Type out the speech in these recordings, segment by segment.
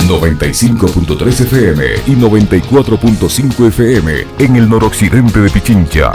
95.3 FM y 94.5 FM en el noroccidente de Pichincha.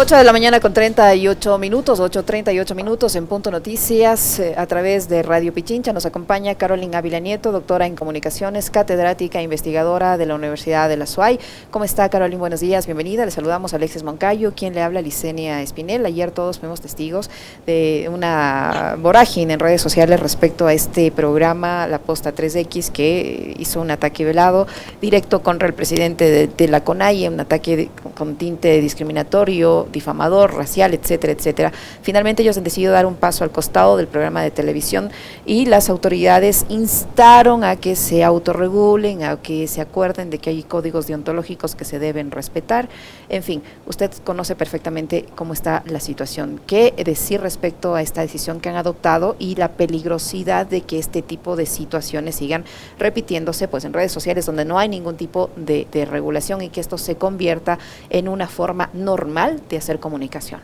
8 de la mañana con 38 minutos, 8:38 minutos en Punto Noticias, a través de Radio Pichincha. Nos acompaña Carolyn Ávila Nieto, doctora en Comunicaciones, catedrática e investigadora de la Universidad de la SUAY. ¿Cómo está, Carolyn? Buenos días, bienvenida. Le saludamos a Alexis Moncayo, quien le habla, Licenia Espinel. Ayer todos fuimos testigos de una vorágine en redes sociales respecto a este programa, La Posta 3X, que hizo un ataque velado directo contra el presidente de la CONAIE, un ataque con tinte discriminatorio, difamador, racial, etcétera, etcétera. Finalmente ellos han decidido dar un paso al costado del programa de televisión y las autoridades instaron a que se autorregulen, a que se acuerden de que hay códigos deontológicos que se deben respetar. En fin, usted conoce perfectamente cómo está la situación. ¿Qué decir respecto a esta decisión que han adoptado y la peligrosidad de que este tipo de situaciones sigan repitiéndose pues en redes sociales donde no hay ningún tipo de regulación y que esto se convierta en una forma normal de hacer comunicación?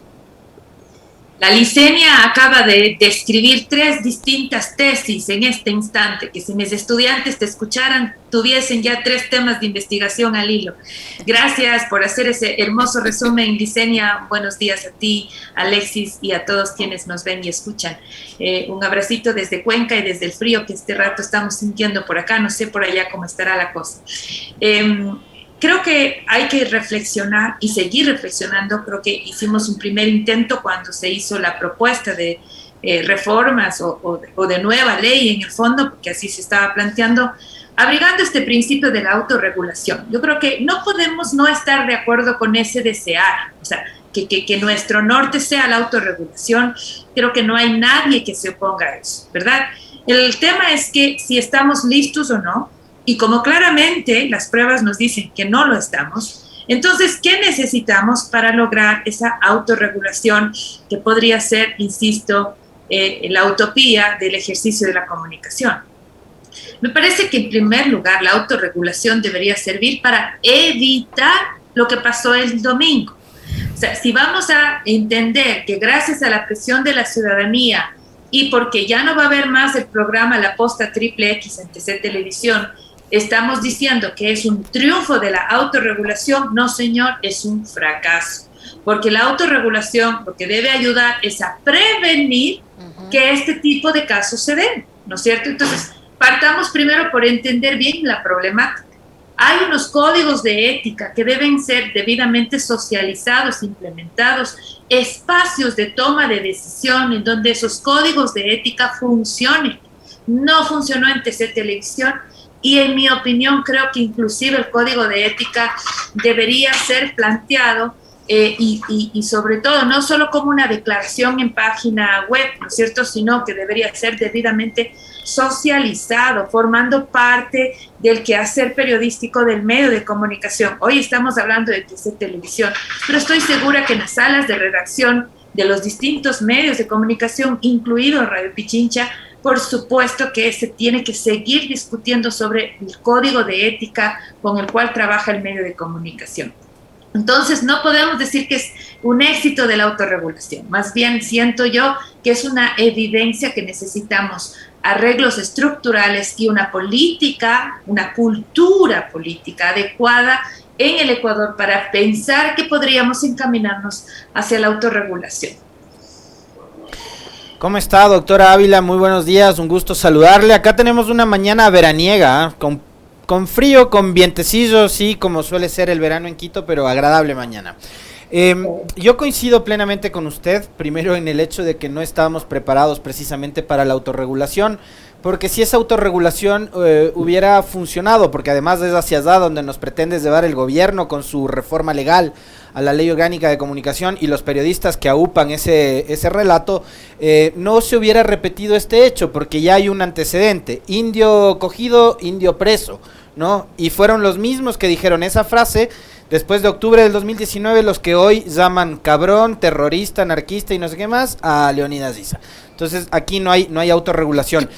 La Licenia acaba de escribir 3 distintas tesis en este instante, que si mis estudiantes te escucharan, tuviesen ya 3 temas de investigación al hilo. Gracias por hacer ese hermoso resumen, Licenia. Buenos días a ti, Alexis, y a todos quienes nos ven y escuchan. Un abracito desde Cuenca y desde el frío que este rato estamos sintiendo por acá. No sé por allá cómo estará la cosa. Creo que hay que reflexionar y seguir reflexionando. Creo que hicimos un primer intento cuando se hizo la propuesta de reformas o de nueva ley en el fondo, porque así se estaba planteando, abrigando este principio de la autorregulación. Yo creo que no podemos no estar de acuerdo con ese desear, o sea, que nuestro norte sea la autorregulación. Creo que no hay nadie que se oponga a eso, ¿verdad? El tema es que si estamos listos o no. Y como claramente las pruebas nos dicen que no lo estamos, entonces, ¿qué necesitamos para lograr esa autorregulación que podría ser, insisto, la utopía del ejercicio de la comunicación? Me parece que en primer lugar la autorregulación debería servir para evitar lo que pasó el domingo. O sea, si vamos a entender que gracias a la presión de la ciudadanía y porque ya no va a haber más el programa La Posta XXX en TC Televisión, estamos diciendo que es un triunfo de la autorregulación, no señor, es un fracaso, porque la autorregulación lo que debe ayudar es a prevenir que este tipo de casos se den, ¿no es cierto? Entonces, partamos primero por entender bien la problemática. Hay unos códigos de ética que deben ser debidamente socializados, implementados, espacios de toma de decisión en donde esos códigos de ética funcionen. No funcionó en TC Televisión. Y en mi opinión creo que inclusive el código de ética debería ser planteado y sobre todo no solo como una declaración en página web, ¿no es cierto?, sino que debería ser debidamente socializado, formando parte del quehacer periodístico del medio de comunicación. Hoy estamos hablando de TC Televisión, pero estoy segura que en las salas de redacción de los distintos medios de comunicación, incluido Radio Pichincha, por supuesto que se tiene que seguir discutiendo sobre el código de ética con el cual trabaja el medio de comunicación. Entonces, no podemos decir que es un éxito de la autorregulación. Más bien, siento yo que es una evidencia que necesitamos arreglos estructurales y una política, una cultura política adecuada en el Ecuador para pensar que podríamos encaminarnos hacia la autorregulación. ¿Cómo está, doctora Ávila? Muy buenos días, un gusto saludarle. Acá tenemos una mañana veraniega, con frío, con vientecillo, sí, como suele ser el verano en Quito, pero agradable mañana. Yo coincido plenamente con usted, primero en el hecho de que no estábamos preparados precisamente para la autorregulación, porque si esa autorregulación hubiera funcionado, porque además es hacia allá donde nos pretende llevar el gobierno con su reforma legal a la Ley Orgánica de Comunicación y los periodistas que aupan ese relato, no se hubiera repetido este hecho, porque ya hay un antecedente: indio cogido, indio preso, ¿no? Y fueron los mismos que dijeron esa frase después de octubre del 2019, los que hoy llaman cabrón, terrorista, anarquista y no sé qué más, a Leonidas Issa. Entonces aquí no hay autorregulación.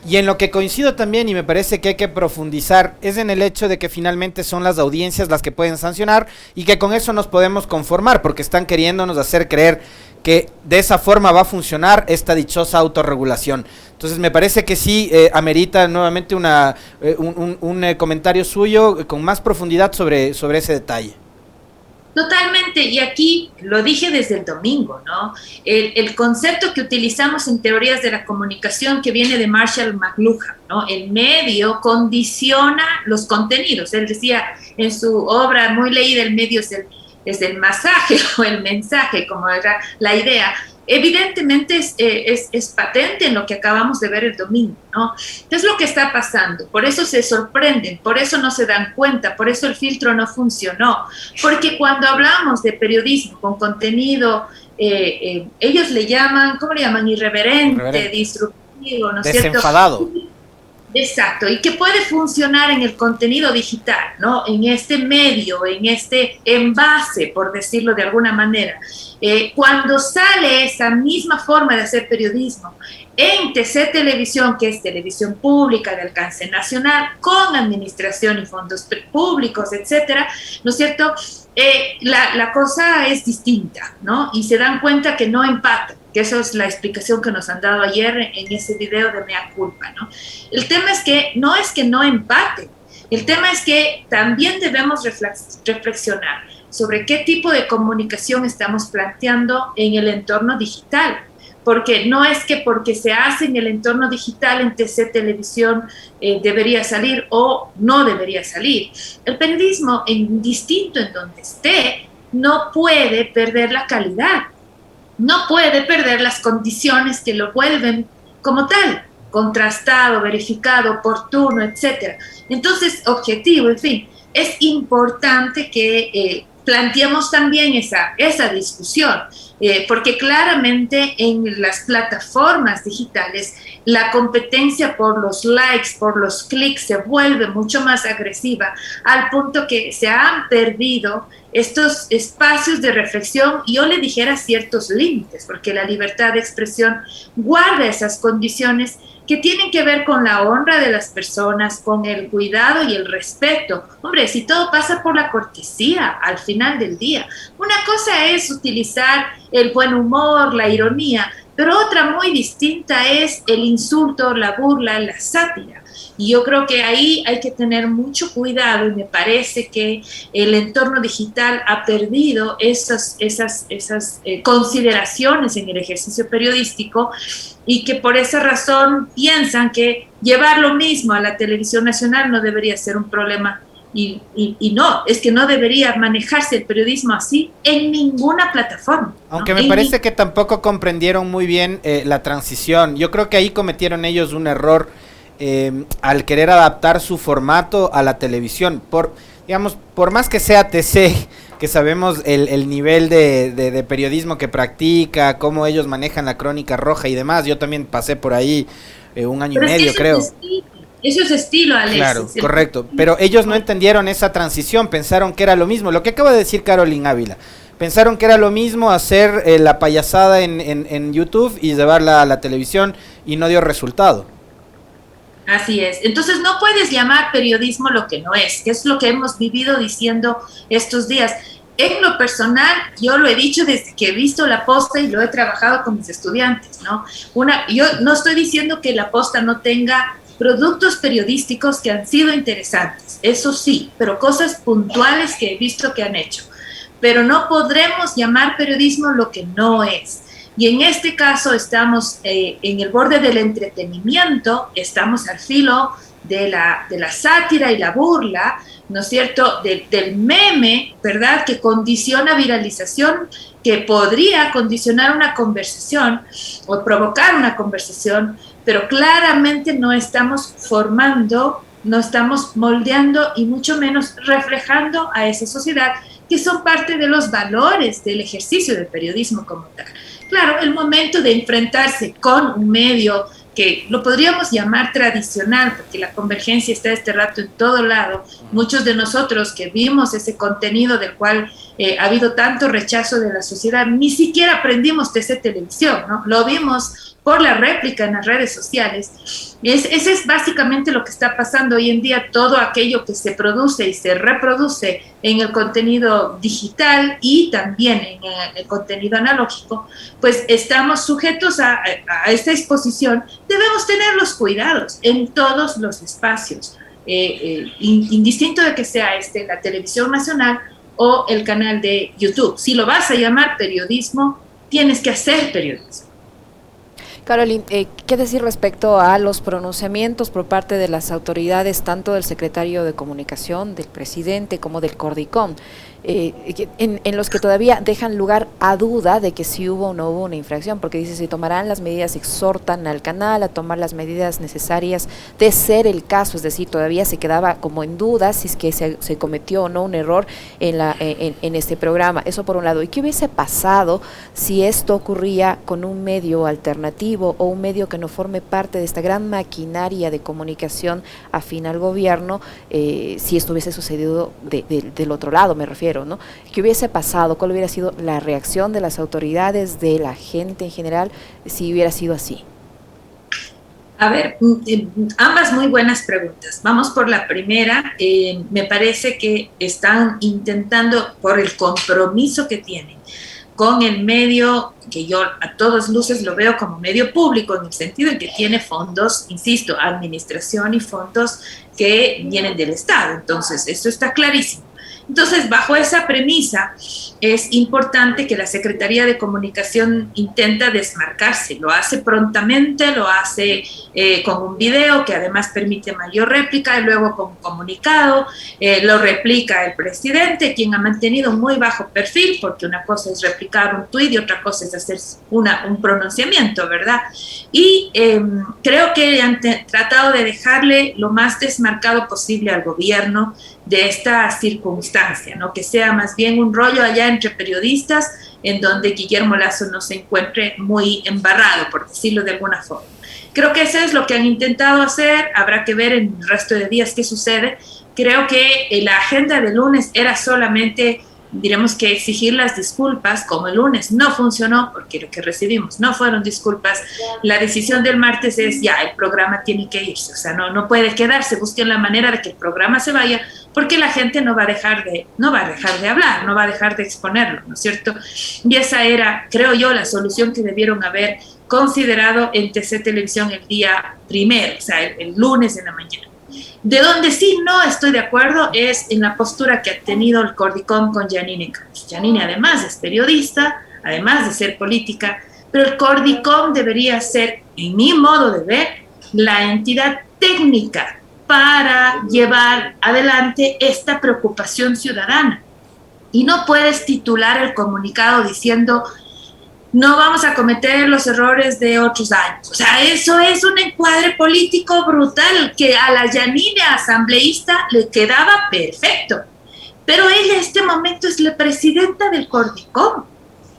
Y en lo que coincido también, y me parece que hay que profundizar, es en el hecho de que finalmente son las audiencias las que pueden sancionar y que con eso nos podemos conformar, porque están queriéndonos hacer creer que de esa forma va a funcionar esta dichosa autorregulación. Entonces me parece que sí amerita nuevamente un comentario suyo con más profundidad sobre ese detalle. Totalmente, y aquí lo dije desde el domingo, ¿no? El concepto que utilizamos en teorías de la comunicación que viene de Marshall McLuhan, ¿no? El medio condiciona los contenidos. Él decía en su obra muy leída, el medio es el masaje o el mensaje, como era la idea. Evidentemente es patente en lo que acabamos de ver el domingo, ¿no? ¿Qué es lo que está pasando? Por eso se sorprenden, por eso no se dan cuenta, por eso el filtro no funcionó. Porque cuando hablamos de periodismo con contenido, ellos le llaman, ¿cómo le llaman? Irreverente, disruptivo, ¿no es cierto? Desenfadado. Exacto, y que puede funcionar en el contenido digital, ¿no? En este medio, en este envase, por decirlo de alguna manera. Cuando sale esa misma forma de hacer periodismo en TC Televisión, que es televisión pública de alcance nacional, con administración y fondos públicos, etcétera, ¿no es cierto? La cosa es distinta, ¿no? Y se dan cuenta que no empatan, que eso es la explicación que nos han dado ayer en ese video de Mea Culpa, ¿no? El tema es que no empate, el tema es que también debemos reflexionar sobre qué tipo de comunicación estamos planteando en el entorno digital, porque no es que porque se hace en el entorno digital en TC Televisión debería salir o no debería salir. El periodismo, indistinto en donde esté, no puede perder la calidad, no puede perder las condiciones que lo vuelven como tal, contrastado, verificado, oportuno, etc. Entonces, objetivo, en fin, es importante que planteemos también esa discusión, porque claramente en las plataformas digitales la competencia por los likes, por los clics se vuelve mucho más agresiva, al punto que se han perdido estos espacios de reflexión, y yo le dijera ciertos límites, porque la libertad de expresión guarda esas condiciones que tienen que ver con la honra de las personas, con el cuidado y el respeto. Hombre, si todo pasa por la cortesía al final del día. Una cosa es utilizar el buen humor, la ironía, pero otra muy distinta es el insulto, la burla, la sátira. Y yo creo que ahí hay que tener mucho cuidado, y me parece que el entorno digital ha perdido esas consideraciones en el ejercicio periodístico, y que por esa razón piensan que llevar lo mismo a la televisión nacional no debería ser un problema. Y no, es que no debería manejarse el periodismo así en ninguna plataforma. Aunque ¿no? me parece que tampoco comprendieron muy bien la transición. Yo creo que ahí cometieron ellos un error al querer adaptar su formato a la televisión. Por más que sea TC, que sabemos el nivel de periodismo que practica, cómo ellos manejan la crónica roja y demás. Yo también pasé por ahí un año y medio, creo. Eso es estilo, Alex. Claro, correcto. Pero ellos no entendieron esa transición, pensaron que era lo mismo. Lo que acaba de decir Caroline Ávila. Pensaron que era lo mismo hacer la payasada en YouTube y llevarla a la televisión, y no dio resultado. Así es. Entonces no puedes llamar periodismo lo que no es, que es lo que hemos vivido diciendo estos días. En lo personal, yo lo he dicho desde que he visto La Posta y lo he trabajado con mis estudiantes, ¿no? Yo no estoy diciendo que La Posta no tenga productos periodísticos que han sido interesantes, eso sí, pero cosas puntuales que he visto que han hecho. Pero no podremos llamar periodismo lo que no es. Y en este caso estamos en el borde del entretenimiento, estamos al filo de la sátira y la burla, ¿no es cierto?, del meme, ¿verdad?, que condiciona viralización, que podría condicionar una conversación o provocar una conversación, pero claramente no estamos formando, no estamos moldeando y mucho menos reflejando a esa sociedad, que son parte de los valores del ejercicio del periodismo como tal. Claro, el momento de enfrentarse con un medio que lo podríamos llamar tradicional, porque la convergencia está este rato en todo lado. Muchos de nosotros que vimos ese contenido del cual ha habido tanto rechazo de la sociedad, ni siquiera aprendimos TC Televisión, ¿no? Lo vimos por la réplica en las redes sociales. Ese es básicamente lo que está pasando hoy en día. Todo aquello que se produce y se reproduce en el contenido digital y también en el contenido analógico, pues estamos sujetos a esta exposición. Debemos tener los cuidados en todos los espacios, indistinto de que sea la televisión nacional o el canal de YouTube. Si lo vas a llamar periodismo, tienes que hacer periodismo. Caroline, ¿qué decir respecto a los pronunciamientos por parte de las autoridades, tanto del secretario de Comunicación, del presidente, como del Cordicom, en los que todavía dejan lugar a duda de que si hubo o no hubo una infracción? Porque dice, se tomarán las medidas, exhortan al canal a tomar las medidas necesarias de ser el caso, es decir, todavía se quedaba como en duda si es que se cometió o no un error en este programa. Eso por un lado. ¿Y qué hubiese pasado si esto ocurría con un medio alternativo o un medio que no forme parte de esta gran maquinaria de comunicación afín al gobierno, si esto hubiese sucedido del otro lado, me refiero, ¿no? ¿Qué hubiese pasado? ¿Cuál hubiera sido la reacción de las autoridades, de la gente en general, si hubiera sido así? A ver, ambas muy buenas preguntas. Vamos por la primera. Me parece que están intentando, por el compromiso que tienen con el medio, que yo a todas luces lo veo como medio público, en el sentido de que tiene fondos, insisto, administración y fondos que vienen del Estado. Entonces, eso está clarísimo. Entonces, bajo esa premisa, es importante que la Secretaría de Comunicación intenta desmarcarse. Lo hace prontamente, lo hace con un video que además permite mayor réplica, y luego con un comunicado, lo replica el presidente, quien ha mantenido muy bajo perfil, porque una cosa es replicar un tuit y otra cosa es hacer un pronunciamiento, ¿verdad? Y creo que han tratado de dejarle lo más desmarcado posible al gobierno de esta circunstancia, ¿no? Que sea más bien un rollo allá entre periodistas, en donde Guillermo Lasso no se encuentre muy embarrado, por decirlo de alguna forma. Creo que eso es lo que han intentado hacer. Habrá que ver en el resto de días qué sucede. Creo que la agenda del lunes era solamente, diremos que exigir las disculpas. Como el lunes no funcionó, porque lo que recibimos no fueron disculpas, la decisión del martes es ya, el programa tiene que irse, o sea, no puede quedarse. Busquen la manera de que el programa se vaya, porque la gente no va a dejar de hablar, no va a dejar de exponerlo, ¿no es cierto? Y esa era, creo yo, la solución que debieron haber considerado en TC Televisión el día primero, o sea, el lunes en la mañana. De donde sí no estoy de acuerdo es en la postura que ha tenido el Cordicom con Janine Campos. Janine además es periodista, además de ser política, pero el Cordicom debería ser, en mi modo de ver, la entidad técnica para llevar adelante esta preocupación ciudadana. Y no puedes titular el comunicado diciendo no vamos a cometer los errores de otros años. O sea, eso es un encuadre político brutal que a la Janine asambleísta le quedaba perfecto. Pero ella en este momento es la presidenta del Cordicom.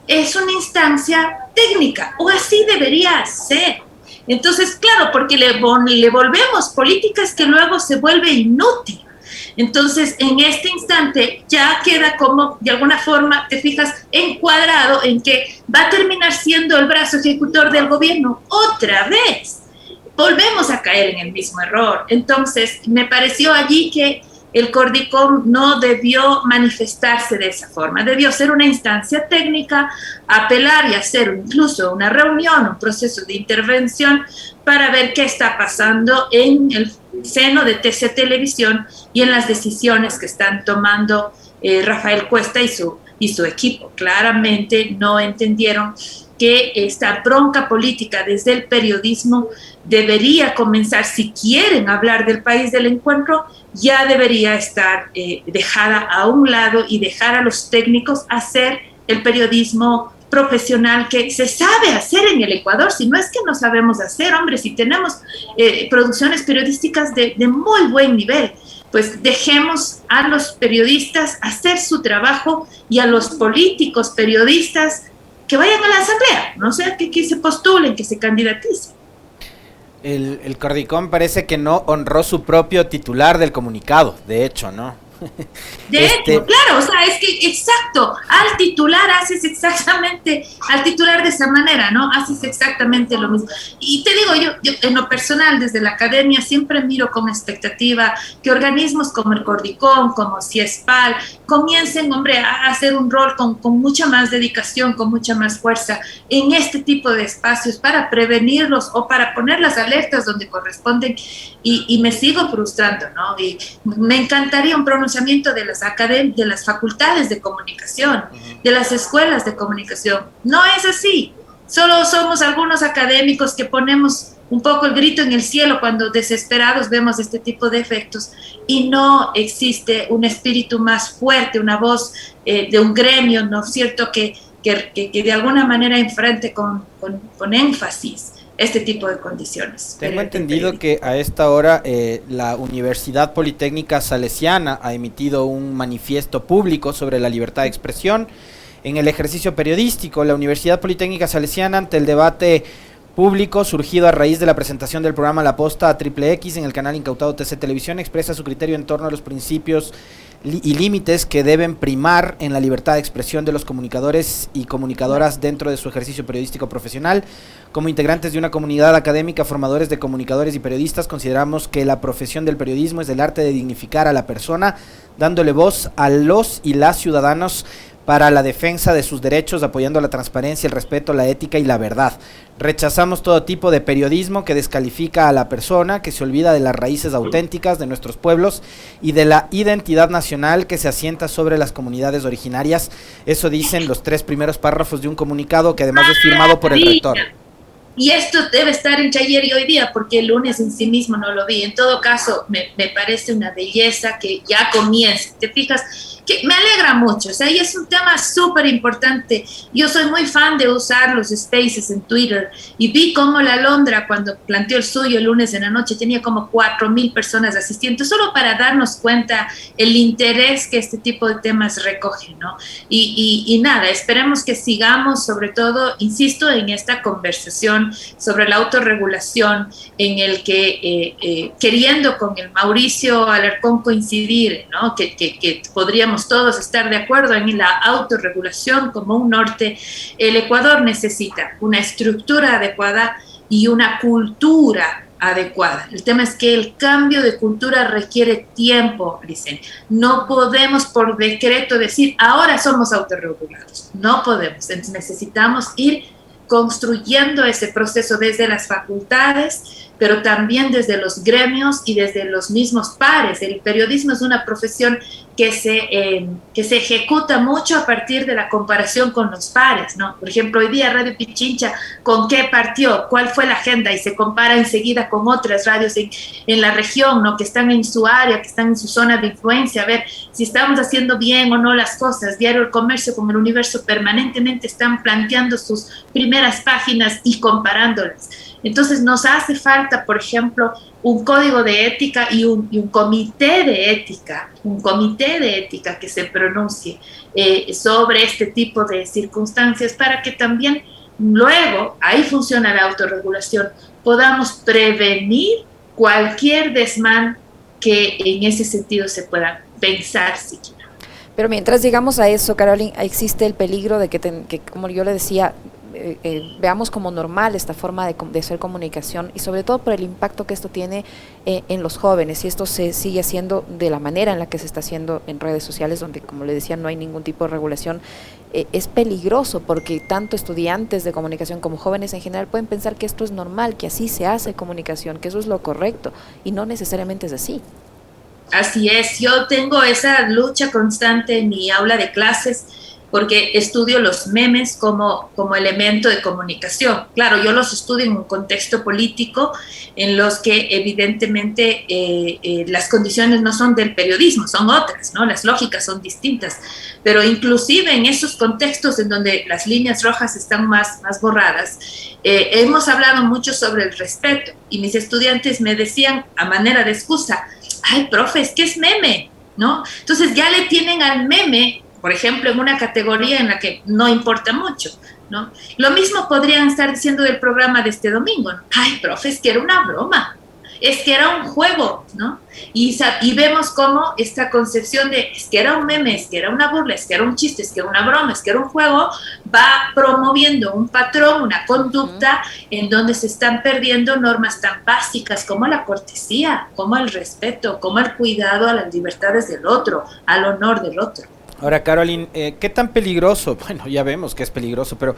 Es una instancia técnica, o así debería ser. Entonces, claro, porque le volvemos políticas que luego se vuelve inútil. Entonces, en este instante ya queda como, de alguna forma, te fijas, encuadrado en que va a terminar siendo el brazo ejecutor del gobierno otra vez. Volvemos a caer en el mismo error. Entonces, me pareció allí que el Cordicom no debió manifestarse de esa forma. Debió ser una instancia técnica, apelar y hacer incluso una reunión, un proceso de intervención para ver qué está pasando en el seno de TC Televisión y en las decisiones que están tomando Rafael Cuesta y su equipo. Claramente no entendieron que esta bronca política desde el periodismo debería comenzar. Si quieren hablar del país del encuentro, ya debería estar dejada a un lado y dejar a los técnicos hacer el periodismo profesional que se sabe hacer en el Ecuador. Si no es que no sabemos hacer, hombre, si tenemos producciones periodísticas de muy buen nivel, pues dejemos a los periodistas hacer su trabajo y a los políticos periodistas que vayan a la asamblea, no sea que se postulen, que se candidaticen. El Cordicom parece que no honró su propio titular del comunicado, de hecho, ¿no? De hecho, claro, o sea, es que exacto, al titular de esa manera, ¿no? Haces exactamente lo mismo. Y te digo, yo en lo personal, desde la academia, siempre miro con expectativa que organismos como el Cordicom, como CIESPAL, comiencen, hombre, a hacer un rol con mucha más dedicación, con mucha más fuerza en este tipo de espacios para prevenirlos o para poner las alertas donde corresponden. Y me sigo frustrando, ¿no? Y me encantaría un pronunciamiento de de las facultades de comunicación, de las escuelas de comunicación. No es así. Solo somos algunos académicos que ponemos un poco el grito en el cielo cuando desesperados vemos este tipo de efectos y no existe un espíritu más fuerte, una voz de un gremio, ¿no es cierto?, que de alguna manera enfrente con énfasis este tipo de condiciones. Tengo entendido que a esta hora la Universidad Politécnica Salesiana ha emitido un manifiesto público sobre la libertad de expresión en el ejercicio periodístico. La Universidad Politécnica Salesiana, ante el debate público surgido a raíz de la presentación del programa La Posta a Triple X en el canal incautado TC Televisión, expresa su criterio en torno a los principios y límites que deben primar en la libertad de expresión de los comunicadores y comunicadoras dentro de su ejercicio periodístico profesional. Como integrantes de una comunidad académica, formadores de comunicadores y periodistas, consideramos que la profesión del periodismo es el arte de dignificar a la persona, dándole voz a los y las ciudadanos para la defensa de sus derechos, apoyando la transparencia, el respeto, la ética y la verdad. Rechazamos todo tipo de periodismo que descalifica a la persona, que se olvida de las raíces auténticas de nuestros pueblos y de la identidad nacional que se asienta sobre las comunidades originarias. Eso dicen los 3 primeros párrafos de un comunicado que además es firmado por el rector. Y esto debe estar entre ayer y hoy día, porque el lunes en sí mismo no lo vi. En todo caso, me parece una belleza que ya comience. ¿Te fijas? Que me alegra mucho, o sea, y es un tema súper importante. Yo soy muy fan de usar los spaces en Twitter y vi cómo la Londra, cuando planteó el suyo el lunes en la noche, tenía como 4,000 personas asistiendo, solo para darnos cuenta el interés que este tipo de temas recogen, ¿no? Y nada, esperemos que sigamos, sobre todo, insisto, en esta conversación sobre la autorregulación, en el que, queriendo con el Mauricio Alarcón coincidir, ¿no? Que podríamos todos estar de acuerdo en la autorregulación como un norte. El Ecuador necesita una estructura adecuada y una cultura adecuada. El tema es que el cambio de cultura requiere tiempo, dicen. No podemos por decreto decir, ahora somos autorregulados. No podemos. Entonces necesitamos ir construyendo ese proceso desde las facultades, pero también desde los gremios y desde los mismos pares. El periodismo es una profesión que se ejecuta mucho a partir de la comparación con los pares, ¿no? Por ejemplo, hoy día Radio Pichincha, ¿con qué partió? ¿Cuál fue la agenda? Y se compara enseguida con otras radios en la región, ¿no? Que están en su área, que están en su zona de influencia, a ver si estamos haciendo bien o no las cosas. Diario El Comercio, como El Universo, permanentemente están planteando sus primeras páginas y comparándolas. Entonces nos hace falta, por ejemplo, un código de ética y un comité de ética, que se pronuncie sobre este tipo de circunstancias, para que también luego, ahí funciona la autorregulación, podamos prevenir cualquier desmán que en ese sentido se pueda pensar siquiera. Pero mientras llegamos a eso, Caroline, existe el peligro de que como yo le decía, veamos como normal esta forma de hacer comunicación, y sobre todo por el impacto que esto tiene en los jóvenes, y esto se sigue haciendo de la manera en la que se está haciendo en redes sociales, donde, como le decía, no hay ningún tipo de regulación. Es peligroso porque tanto estudiantes de comunicación como jóvenes en general pueden pensar que esto es normal, que así se hace comunicación, que eso es lo correcto, y no necesariamente es así. Así es, yo tengo esa lucha constante en mi aula de clases, porque estudio los memes como elemento de comunicación. Claro, yo los estudio en un contexto político en los que evidentemente las condiciones no son del periodismo, son otras, ¿no? Las lógicas son distintas, pero inclusive en esos contextos en donde las líneas rojas están más borradas, hemos hablado mucho sobre el respeto, y mis estudiantes me decían a manera de excusa, ay, profe, es que es meme, ¿no? Entonces ya le tienen al meme, por ejemplo, en una categoría en la que no importa mucho, ¿no? Lo mismo podrían estar diciendo del programa de este domingo, ¿no? Ay, profe, es que era una broma, es que era un juego, ¿no? Y vemos cómo esta concepción de es que era un meme, es que era una burla, es que era un chiste, es que era una broma, es que era un juego, va promoviendo un patrón, una conducta en donde se están perdiendo normas tan básicas como la cortesía, como el respeto, como el cuidado a las libertades del otro, al honor del otro. Ahora, Caroline, ¿qué tan peligroso? Bueno, ya vemos que es peligroso, pero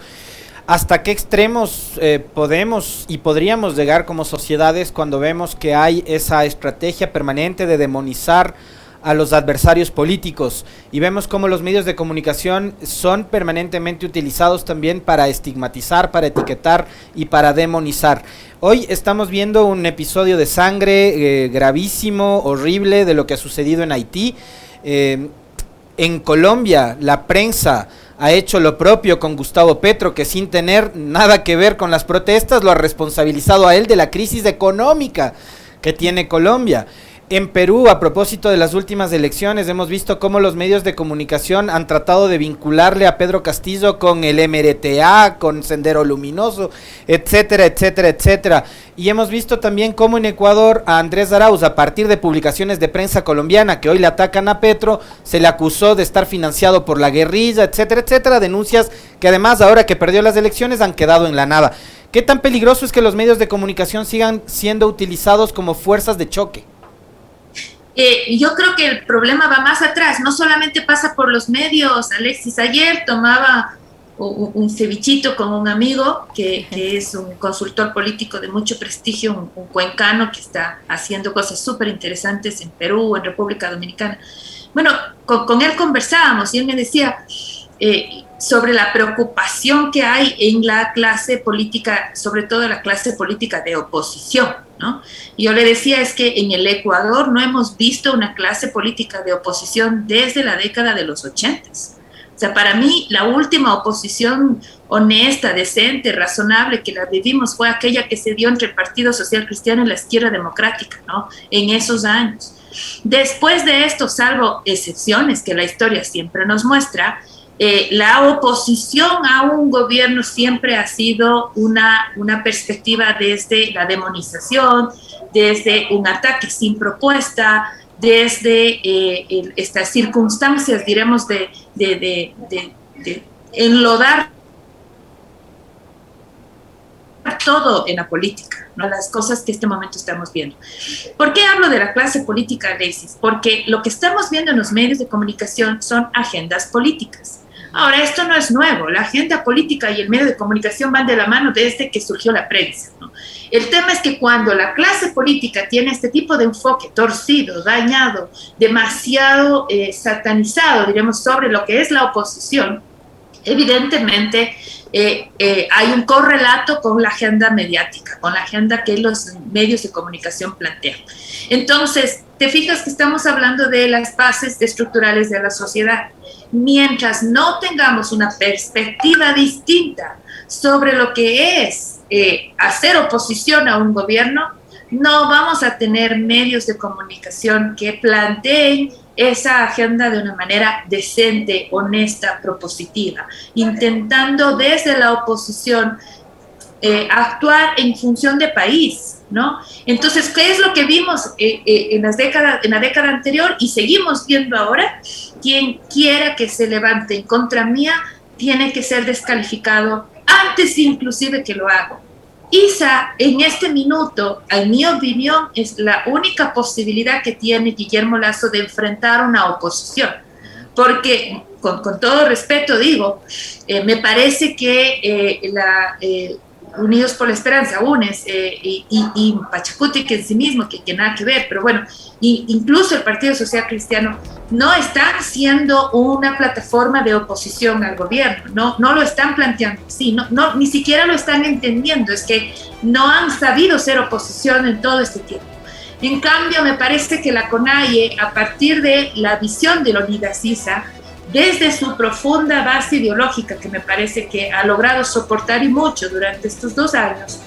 ¿hasta qué extremos podemos y podríamos llegar como sociedades cuando vemos que hay esa estrategia permanente de demonizar a los adversarios políticos y vemos cómo los medios de comunicación son permanentemente utilizados también para estigmatizar, para etiquetar y para demonizar? Hoy estamos viendo un episodio de sangre gravísimo, horrible, de lo que ha sucedido en Haití. En Colombia, la prensa ha hecho lo propio con Gustavo Petro, que sin tener nada que ver con las protestas, lo ha responsabilizado a él de la crisis económica que tiene Colombia. En Perú, a propósito de las últimas elecciones, hemos visto cómo los medios de comunicación han tratado de vincularle a Pedro Castillo con el MRTA, con Sendero Luminoso, etcétera, etcétera, etcétera. Y hemos visto también cómo en Ecuador a Andrés Arauz, a partir de publicaciones de prensa colombiana que hoy le atacan a Petro, se le acusó de estar financiado por la guerrilla, etcétera, etcétera. Denuncias que además, ahora que perdió las elecciones, han quedado en la nada. ¿Qué tan peligroso es que los medios de comunicación sigan siendo utilizados como fuerzas de choque? Yo creo que el problema va más atrás, no solamente pasa por los medios. Alexis, ayer tomaba un cevichito con un amigo que es un consultor político de mucho prestigio, un cuencano que está haciendo cosas súper interesantes en Perú, en República Dominicana. Bueno, con él conversábamos y él me decía sobre la preocupación que hay en la clase política, sobre todo la clase política de oposición, ¿no? Y yo le decía, es que en el Ecuador no hemos visto una clase política de oposición desde la década de los 80s. O sea, para mí la última oposición honesta, decente, razonable que la vivimos fue aquella que se dio entre el Partido Social Cristiano y la Izquierda Democrática, ¿no? En esos años. Después de esto, salvo excepciones que la historia siempre nos muestra, la oposición a un gobierno siempre ha sido una perspectiva desde la demonización, desde un ataque sin propuesta, desde estas circunstancias, diremos, de enlodar todo en la política, ¿no? Las cosas que en este momento estamos viendo. ¿Por qué hablo de la clase política, Alexis? Porque lo que estamos viendo en los medios de comunicación son agendas políticas. Ahora, esto no es nuevo, la agenda política y el medio de comunicación van de la mano desde que surgió la prensa, ¿no? El tema es que cuando la clase política tiene este tipo de enfoque torcido, dañado, demasiado satanizado, diremos, sobre lo que es la oposición, evidentemente hay un correlato con la agenda mediática, con la agenda que los medios de comunicación plantean. Entonces, te fijas que estamos hablando de las bases estructurales de la sociedad. Mientras no tengamos una perspectiva distinta sobre lo que es hacer oposición a un gobierno, no vamos a tener medios de comunicación que planteen esa agenda de una manera decente, honesta, propositiva, intentando desde la oposición actuar en función de país, ¿no? Entonces, ¿qué es lo que vimos en la década anterior y seguimos viendo ahora? Quien quiera que se levante en contra mía tiene que ser descalificado antes inclusive que lo haga. ISA en este minuto, en mi opinión, es la única posibilidad que tiene Guillermo Lasso de enfrentar una oposición, porque con todo respeto digo, me parece que Unidos por la Esperanza, UNES, y Pachacuti, que en sí mismo, que nada que ver, pero bueno, incluso el Partido Social Cristiano no están siendo una plataforma de oposición al gobierno, no lo están planteando así, no, ni siquiera lo están entendiendo, es que no han sabido ser oposición en todo este tiempo. En cambio, me parece que la CONAIE, a partir de la visión de Leonidas Issa, desde su profunda base ideológica, que me parece que ha logrado soportar y mucho durante estos 2 años,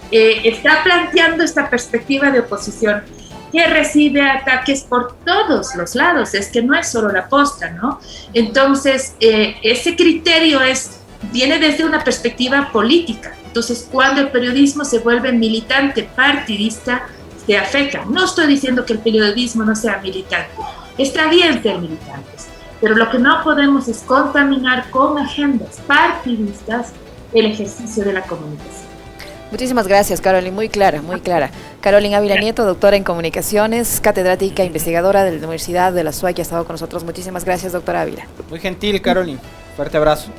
está planteando esta perspectiva de oposición que recibe ataques por todos los lados, es que no es solo la posta, ¿no? Entonces, ese criterio es viene desde una perspectiva política. Entonces, cuando el periodismo se vuelve militante, partidista, se afecta. No estoy diciendo que el periodismo no sea militante, está bien ser militantes, pero lo que no podemos es contaminar con agendas partidistas el ejercicio de la comunicación. Muchísimas gracias, Caroline, muy clara, muy clara. Caroline Ávila Nieto, doctora en comunicaciones, catedrática investigadora de la Universidad de la SUAY, que ha estado con nosotros. Muchísimas gracias, doctora Ávila. Muy gentil, Caroline. Fuerte abrazo.